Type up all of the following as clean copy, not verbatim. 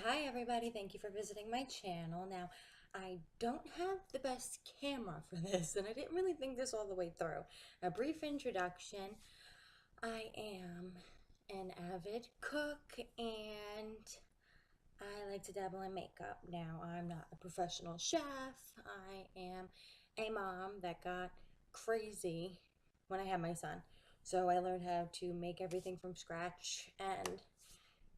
Hi everybody, thank you for visiting my channel. Now, I don't have the best camera for this, and I didn't really think this all the way through. A brief introduction. I am an avid cook, and I like to dabble in makeup. Now, I'm not a professional chef. I am a mom that got crazy when I had my son. So I learned how to make everything from scratch and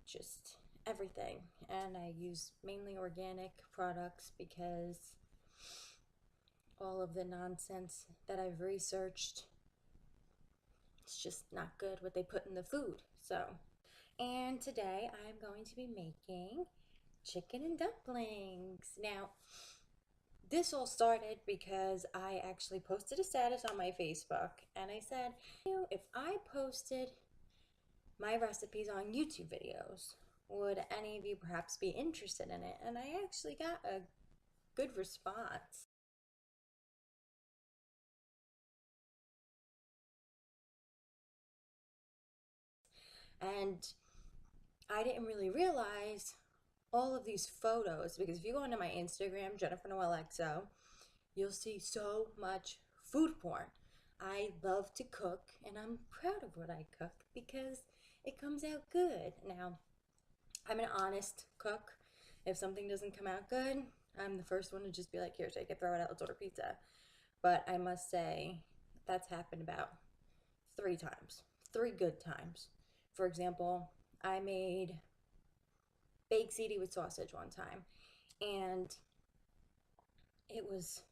just everything. And I use mainly organic products because all of the nonsense that I've researched, it's just not good what they put in the food. So, and today I'm going to be making chicken and dumplings. Now, this all started because I actually posted a status on my Facebook and I said, if I posted my recipes on YouTube videos, would any of you perhaps be interested in it? And I actually got a good response. And I didn't really realize all of these photos, because if you go onto my Instagram, Jennifer Noel XO, you'll see so much food porn. I love to cook and I'm proud of what I cook because it comes out good. Now, I'm an honest cook. If something doesn't come out good, I'm the first one to just be like, here, take it, throw it out, let's order pizza. But I must say, that's happened about 3 times, 3 good times. For example, I made baked ziti with sausage one time, and it was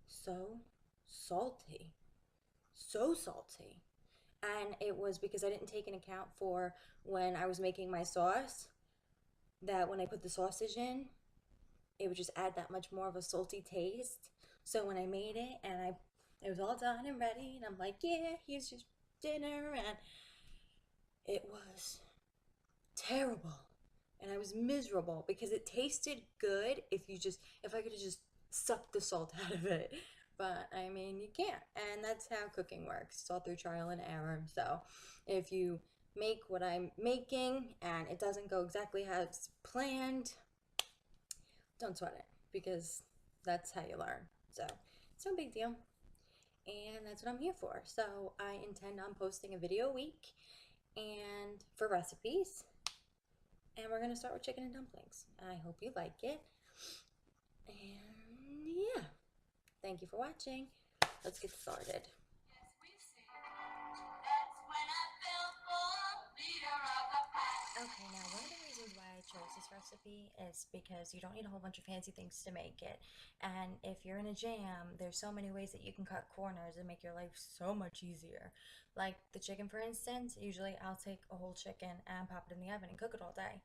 so salty, so salty. And it was because I didn't take into account for when I was making my sauce, that when I put the sausage in, it would just add that much more of a salty taste. So when I made it and it was all done and ready, and I'm like, yeah, here's your dinner, and it was terrible. And I was miserable because it tasted good if I could have just sucked the salt out of it. But I mean, you can't. And that's how cooking works. It's all through trial and error. So if you make what I'm making and it doesn't go exactly as planned, don't sweat it because that's how you learn. So it's no big deal. And that's what I'm here for. So I intend on posting a video a week and for recipes. And we're going to start with chicken and dumplings. I hope you like it. And yeah, thank you for watching. Let's get started. Okay, now one of the reasons why I chose this recipe is because you don't need a whole bunch of fancy things to make it. And if you're in a jam, there's so many ways that you can cut corners and make your life so much easier. Like the chicken, for instance, usually I'll take a whole chicken and pop it in the oven and cook it all day.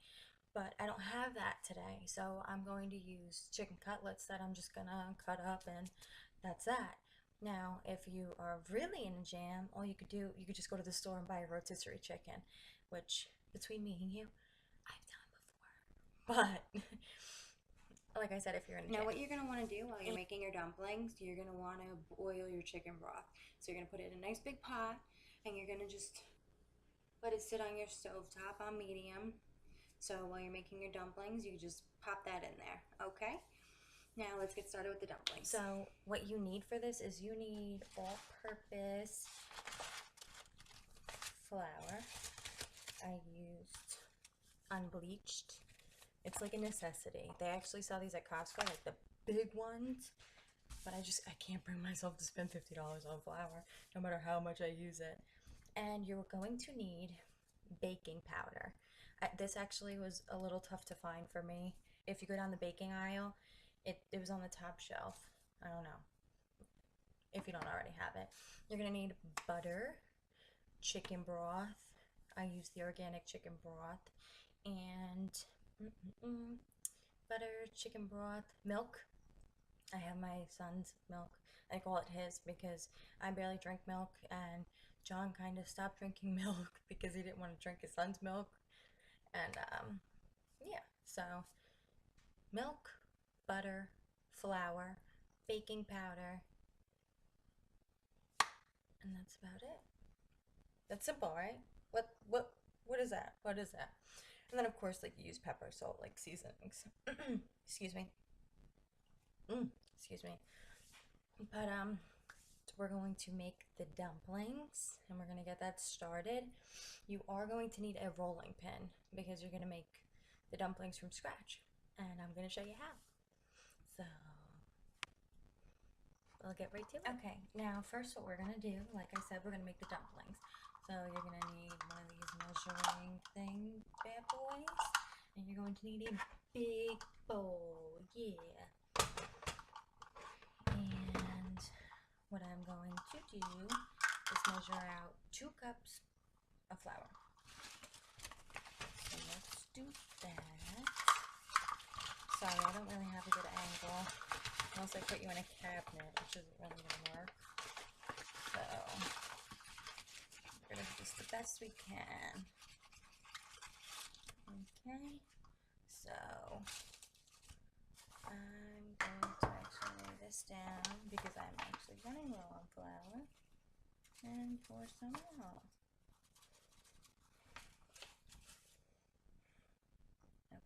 But I don't have that today, so I'm going to use chicken cutlets that I'm just gonna cut up, and that's that. Now, if you are really in a jam, all you could do, you could just go to the store and buy a rotisserie chicken, which between me and you, I've done before. But like I said, if you're in a jam. Now, what you're gonna want to do while you're making your dumplings, you're gonna want to boil your chicken broth. So you're gonna put it in a nice big pot, and you're gonna just let it sit on your stove top on medium. So while you're making your dumplings, you just pop that in there, okay? Now let's get started with the dumplings. So what you need for this is you need all-purpose flour. I used unbleached. It's like a necessity. They actually sell these at Costco, like the big ones, but I can't bring myself to spend $50 on flour, no matter how much I use it. And you're going to need baking powder. This actually was a little tough to find for me. If you go down the baking aisle, it was on the top shelf. I don't know if you don't already have it. You're gonna need butter, chicken broth. I use the organic chicken broth, and butter, chicken broth, milk. I have my son's milk. I call it his because I barely drink milk, and John kind of stopped drinking milk because he didn't want to drink his son's milk. And yeah, so milk, butter, flour, baking powder, and that's about it. That's simple, right? What is that? What is that? And then of course, like, you use pepper, salt, like seasonings. Excuse me. Excuse me. But we're going to make the dumplings, and we're gonna get that started. You are going to need a rolling pin because you're gonna make the dumplings from scratch, and I'm gonna show you how. So we'll get right to it. Okay, now first what we're gonna do, like I said, we're gonna make the dumplings. So you're gonna need one of these measuring thing bad boys, and you're going to need a big bowl, yeah. And what I'm going to do is measure out 2 cups of flour. So let's do that. Sorry, I don't really have a good angle unless I put you in a cabinet, which isn't really going to work. So we're going to do this the best we can. Okay, so I'm going to actually lay this down because I'm actually running low on flour, and pour some out.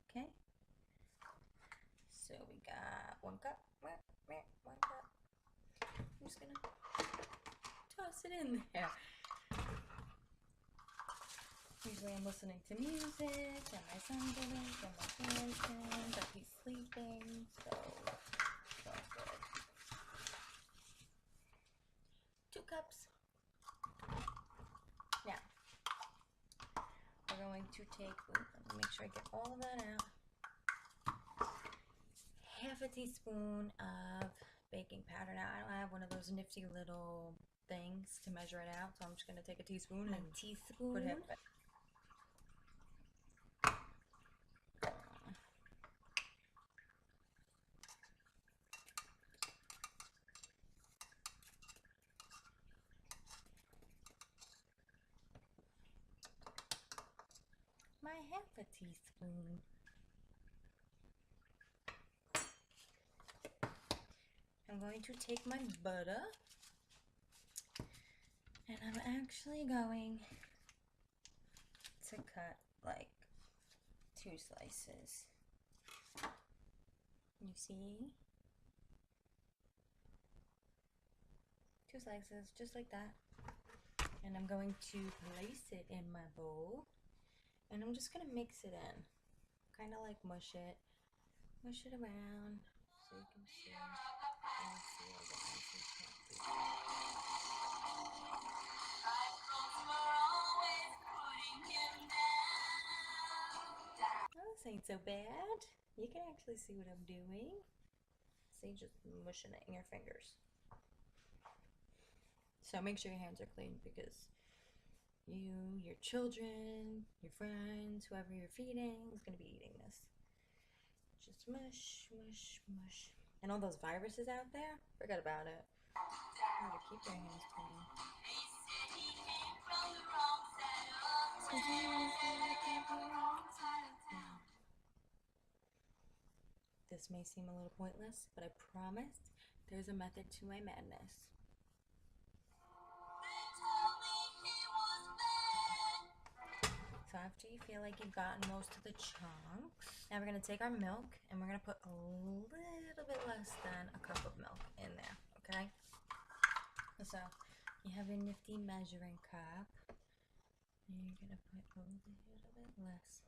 Okay, so we got 1 cup. 1 cup. I'm just gonna toss it in there. Usually I'm listening to music, and my son's awake, and my grandson, but he's sleeping, so it's all good. 2 cups. Now, we're going to take, let me make sure I get all of that out, half a teaspoon of baking powder. Now, I don't have one of those nifty little things to measure it out, so I'm just going to take a teaspoon and put it back. My half a teaspoon. I'm going to take my butter, and I'm actually going to cut like 2 slices. You see? 2 slices, just like that. And I'm going to place it in my bowl, and I'm just gonna mix it in, kind of like mush it around so you can see. Oh, this ain't so bad. You can actually see what I'm doing. See, just mushing it in your fingers. So make sure your hands are clean because you, your children, your friends, whoever you're feeding is going to be eating this. Just mush, mush, mush. And all those viruses out there, forget about it. You need to keep your hands clean. This may seem a little pointless, but I promise there's a method to my madness. So after you feel like you've gotten most of the chunks, now we're going to take our milk and we're going to put a little bit less than a cup of milk in there, okay? So you have your nifty measuring cup, and you're going to put a little bit less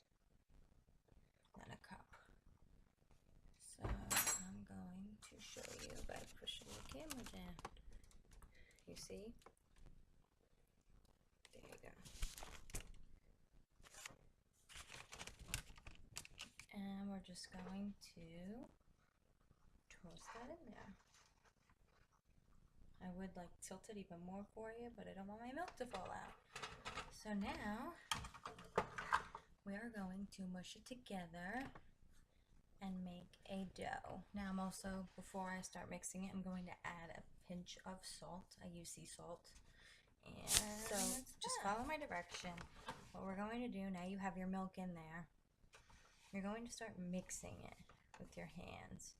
than a cup. So I'm going to show you by pushing the camera down. You see? There you go. And we're just going to toss that in there. I would like tilt it even more for you, but I don't want my milk to fall out. So now we are going to mush it together and make a dough. Now I'm also, before I start mixing it, I'm going to add a pinch of salt. I use sea salt. And so just follow my direction. What we're going to do, now you have your milk in there, you're going to start mixing it with your hands.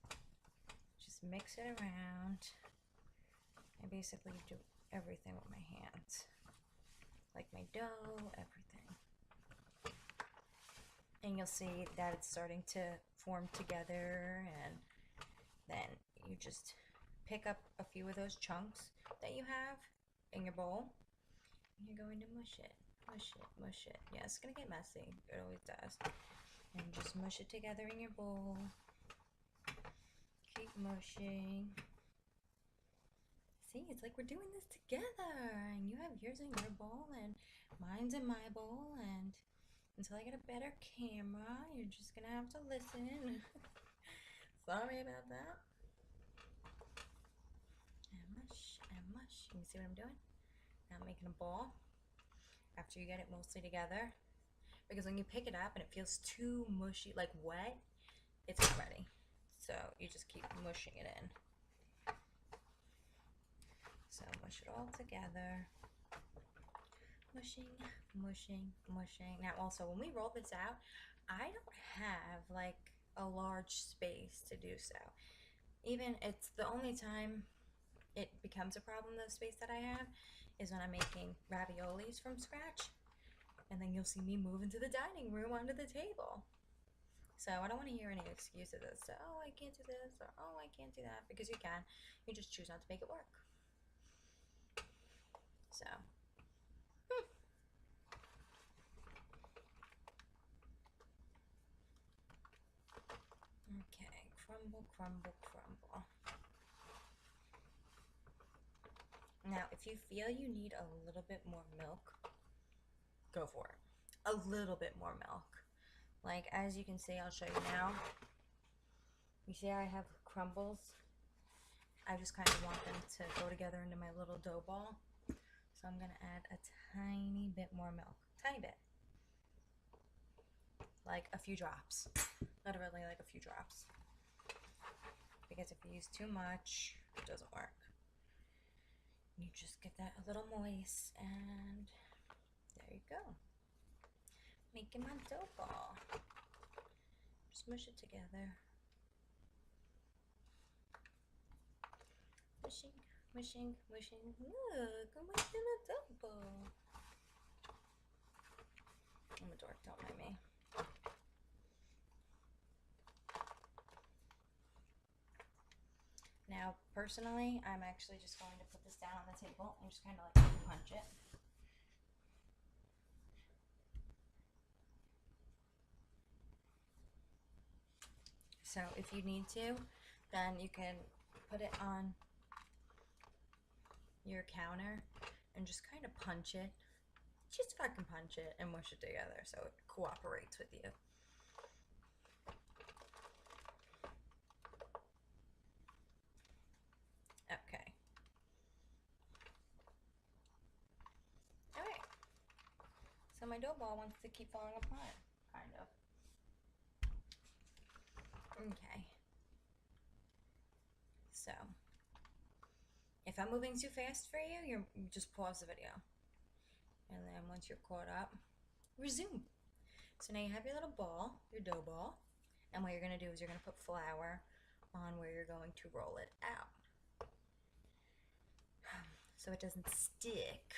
Just mix it around. I basically do everything with my hands. like my dough, everything. And you'll see that it's starting to form together, and then you just pick up a few of those chunks that you have in your bowl, and you're going to mush it, mush it, mush it. Yeah, it's gonna get messy. It always does. And just mush it together in your bowl. Keep mushing. See, it's like we're doing this together, and you have yours in your bowl, and mine's in my bowl, and until I get a better camera, you're just gonna have to listen. Sorry about that. And mush, and mush. You see what I'm doing? Now I'm making a ball after you get it mostly together. Because when you pick it up and it feels too mushy, like wet, it's not ready. So you just keep mushing it in. So mush it all together. Mushing, mushing, mushing. Now also, when we roll this out, I don't have like a large space to do so. Even it's the only time it becomes a problem, the space that I have, is when I'm making raviolis from scratch. And then you'll see me move into the dining room onto the table. So I don't want to hear any excuses as to, oh, I can't do this, or oh, I can't do that, because you can. You just choose not to make it work. So. Okay, crumble, crumble, crumble. Now, if you feel you need a little bit more milk, go for it. A little bit more milk. Like, as you can see, I'll show you now. You see I have crumbles? I just kind of want them to go together into my little dough ball. So I'm going to add a tiny bit more milk. Tiny bit. Like a few drops. Literally like a few drops. Because if you use too much, it doesn't work. You just get that a little moist, and there you go. Making my dough ball. Just mush it together. Mushing, mushing, mushing. Look, I'm making a dough ball. I'm a dork, don't mind me. Now, personally, I'm actually just going to put this down on the table and just kind of like punch it. So if you need to, then you can put it on your counter and just kind of punch it. Just fucking punch it and mush it together so it cooperates with you. Okay. Alright. So my dough ball wants to keep falling apart, kind of. Okay. So, if I'm moving too fast for you, you just pause the video. And then once you're caught up, resume. So now you have your little ball, your dough ball. And what you're going to do is you're going to put flour on where you're going to roll it out. So it doesn't stick.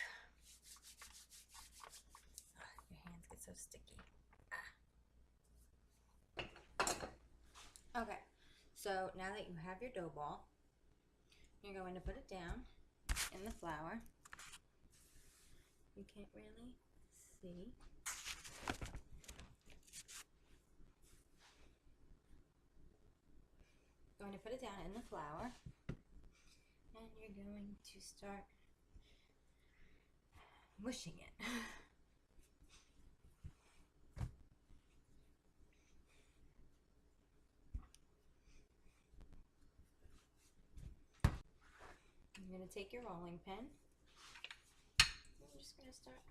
Your hands get so sticky. Okay, so now that you have your dough ball, you're going to put it down in the flour. You can't really see. Going to put it down in the flour, and you're going to start mushing it. You're going to take your rolling pin. I'm just going to start.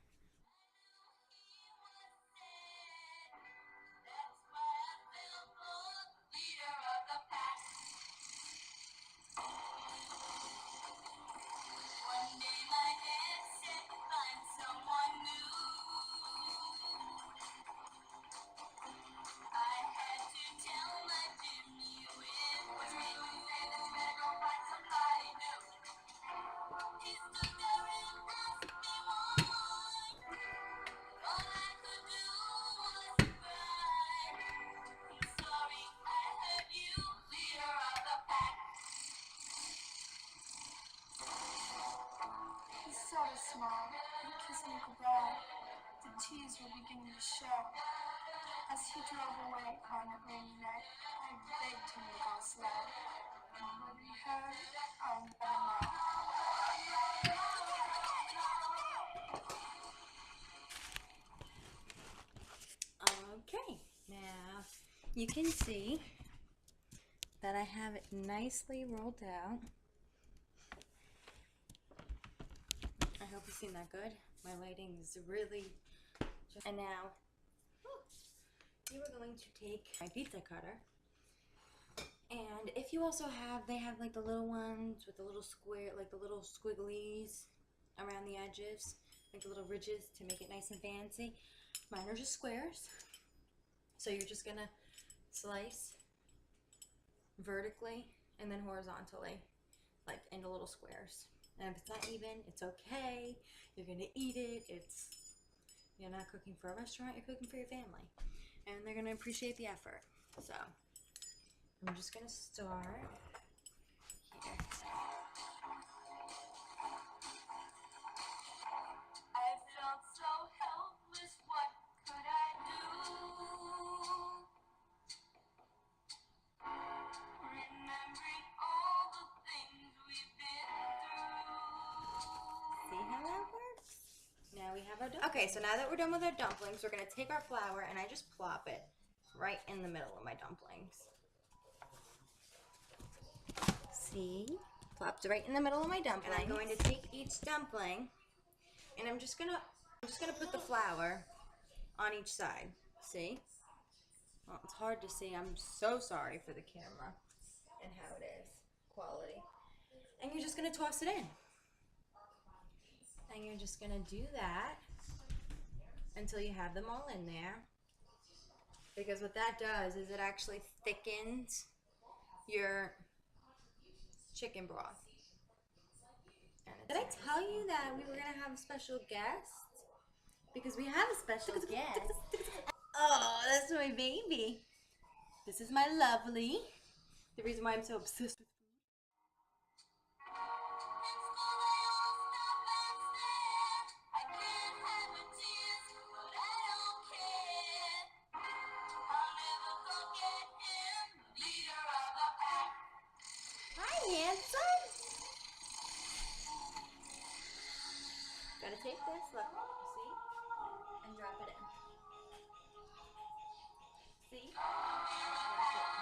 cynical brow. The tears were beginning to show. As he drove away on a rainy night, I begged him to go slow. And whether he heard, I'll never know. Okay, now you can see that I have it nicely rolled out. I hope you've seen that good. My lighting is really just... And now, you are going to take my pizza cutter. And if you also have, they have like the little ones with the little square, like the little squigglies around the edges, like the little ridges to make it nice and fancy. Mine are just squares. So you're just gonna slice vertically and then horizontally, like into little squares. And if it's not even, it's okay. You're gonna eat it. You're not cooking for a restaurant, you're cooking for your family. And they're gonna appreciate the effort. So I'm just gonna start here. I felt so helpless, what could I do? Remembering all the things we've been through. See how that works? Now we have our dumplings. Okay, so now that we're done with our dumplings, we're gonna take our flour and I just plop it right in the middle of my dumplings. See? Plopped right in the middle of my dumpling. And I'm going to take each dumpling and I'm just gonna put the flour on each side. See? Well, it's hard to see. I'm so sorry for the camera and how it is. Quality. And you're just gonna toss it in. And you're just gonna do that until you have them all in there. Because what that does is it actually thickens your chicken broth. Did I tell you that we were gonna have a special guest? Because we have a special guest. Oh, that's my baby. This is my lovely. The reason why I'm so obsessed with handsome. Gotta take this, look, see? And drop it in. See? Drop it in.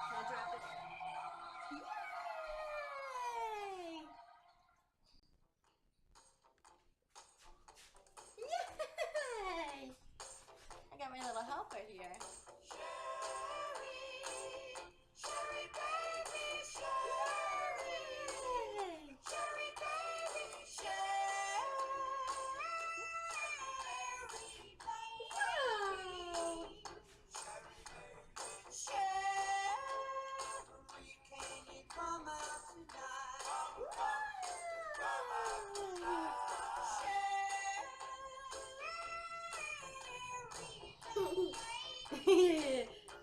Now drop it in. Yay! Yay! I got my little helper here.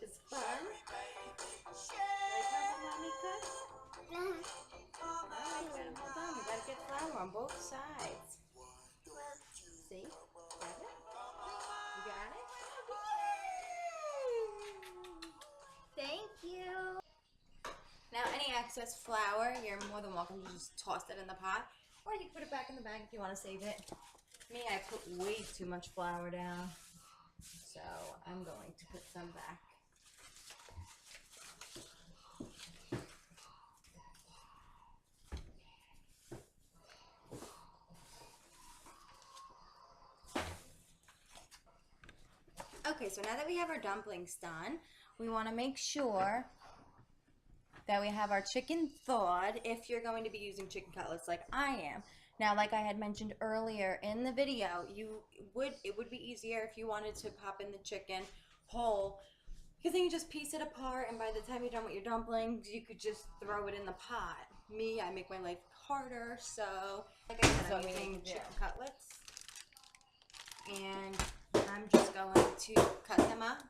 It's fun. Like how the mommy cooks? Alright, hold on. You gotta get flour on both sides. See? Got it? You got it? Yay! Thank you. Now any excess flour, you're more than welcome to just toss it in the pot. Or you can put it back in the bag if you want to save it. Me, I put way too much flour down. So I'm going to put some back. Okay, so now that we have our dumplings done, we want to make sure that we have our chicken thawed if you're going to be using chicken cutlets like I am. Now, like I had mentioned earlier in the video, it would be easier if you wanted to pop in the chicken whole, because then you just piece it apart, and by the time you're done with your dumplings, you could just throw it in the pot. Me, I make my life harder, so like I said, I'm using chicken cutlets, and I'm just going to cut them up.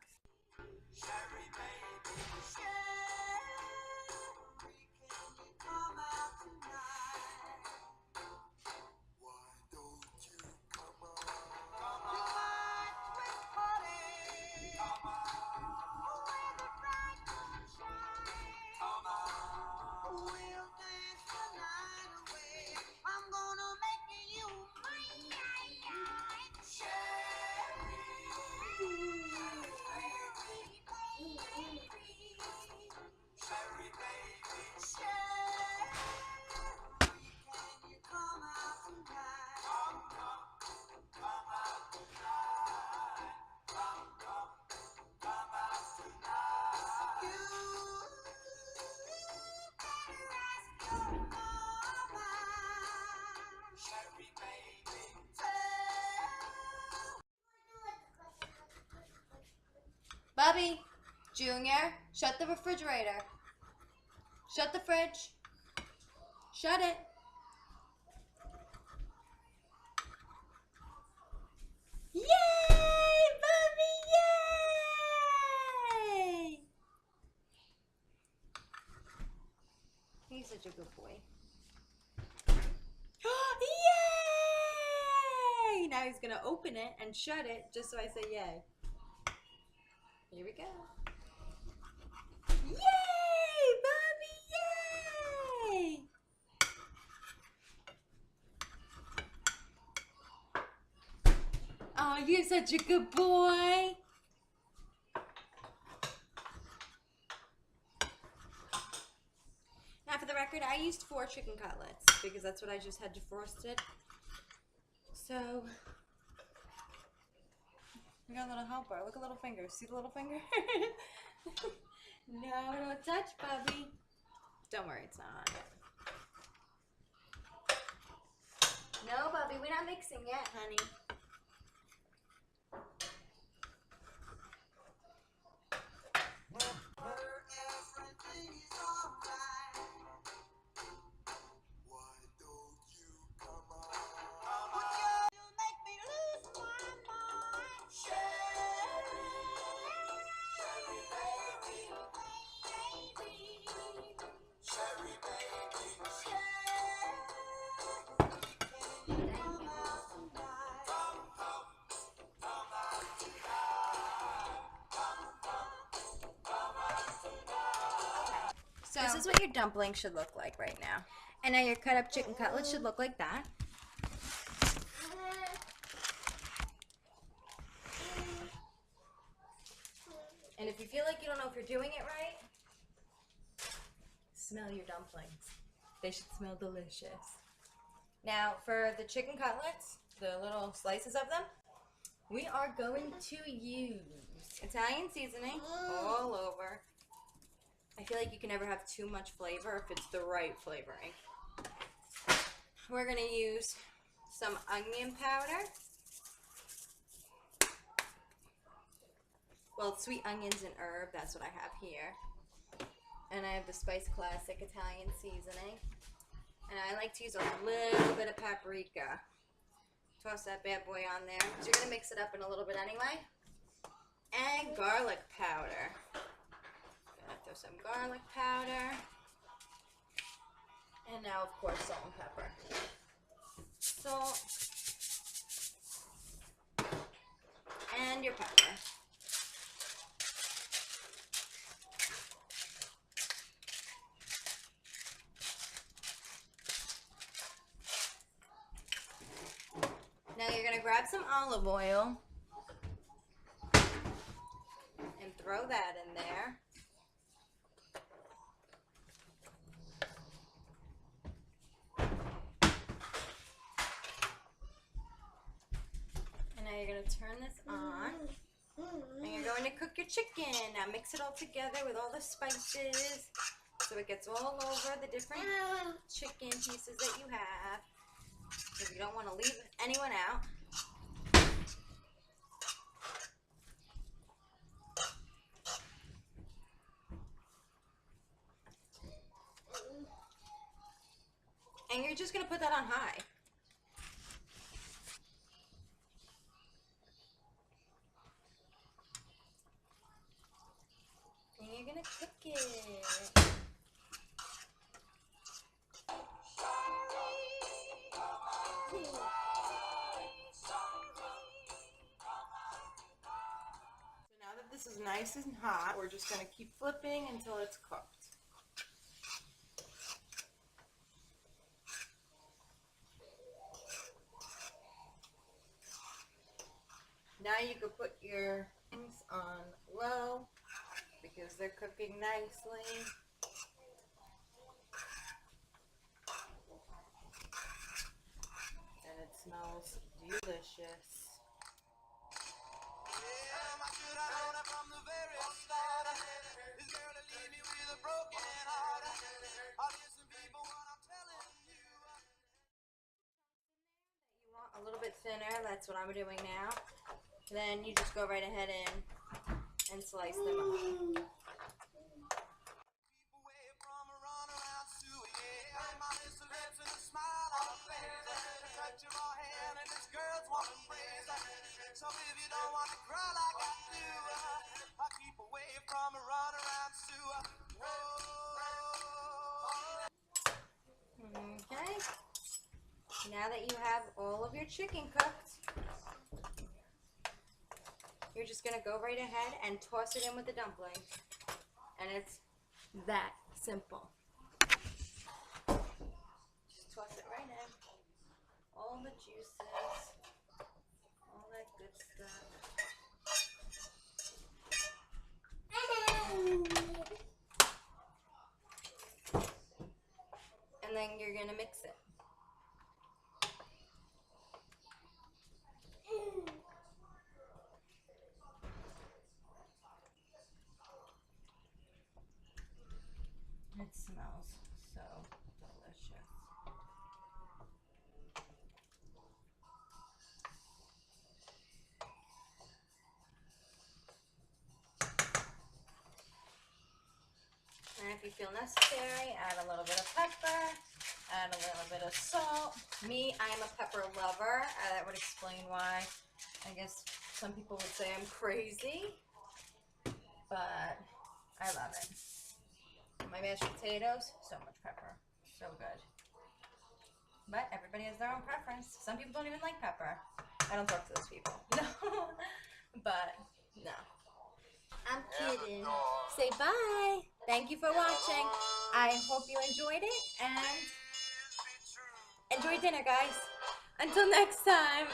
Bubby, Junior, shut the refrigerator. Shut the fridge. Shut it. Yay, Bubby, yay! He's such a good boy. Yay! Now he's gonna open it and shut it just so I say yay. Here we go. Yay, Bobby, yay! Oh, you're such a good boy. Now, for the record, I used 4 chicken cutlets because that's what I just had defrosted. So, we got a little helper. Look at little finger. See the little finger? No, don't touch, Bubby. Don't worry, it's not on yet. No, Bubby, we're not mixing yet, honey. So this is what your dumpling should look like right now. And now your cut up chicken cutlets should look like that. And if you feel like you don't know if you're doing it right, smell your dumplings. They should smell delicious. Now for the chicken cutlets, the little slices of them, we are going to use Italian seasoning all over. I feel like you can never have too much flavor if it's the right flavoring. We're going to use some onion powder. Well, it's sweet onions and herb, that's what I have here. And I have the Spice Classic Italian seasoning. And I like to use a little bit of paprika. Toss that bad boy on there. So you're going to mix it up in a little bit anyway. And garlic powder. Throw some garlic powder. And now, of course, salt and pepper. Salt. And your pepper. Now you're going to grab some olive oil and throw that in there. Now you're going to turn this on, and you're going to cook your chicken. Now mix it all together with all the spices so it gets all over the different chicken pieces that you have, because you don't want to leave anyone out. And you're just going to put that on high. And you're going to cook it. So now that this is nice and hot, we're just going to keep flipping until it's cooked. Now you can put your things on low because they're cooking nicely. And it smells delicious. You want a little bit thinner, that's what I'm doing now. Then you just go right ahead and and slice them up. So if you don't want to cry like I do, I keep away from a run around Sue. Okay. Now that you have all of your chicken cooked, you're just gonna go right ahead and toss it in with the dumpling. And it's that simple. Just toss it right in. All the juices, all that good stuff. And then you're gonna mix it. It smells so delicious. And if you feel necessary, add a little bit of pepper, add a little bit of salt. Me, I am a pepper lover. That would explain why. I guess some people would say I'm crazy, but I love it. My mashed potatoes, so much pepper. So good. But everybody has their own preference. Some people don't even like pepper. I don't talk to those people. No. But, no. I'm kidding. Say bye. Thank you for watching. I hope you enjoyed it and enjoy dinner, guys. Until next time.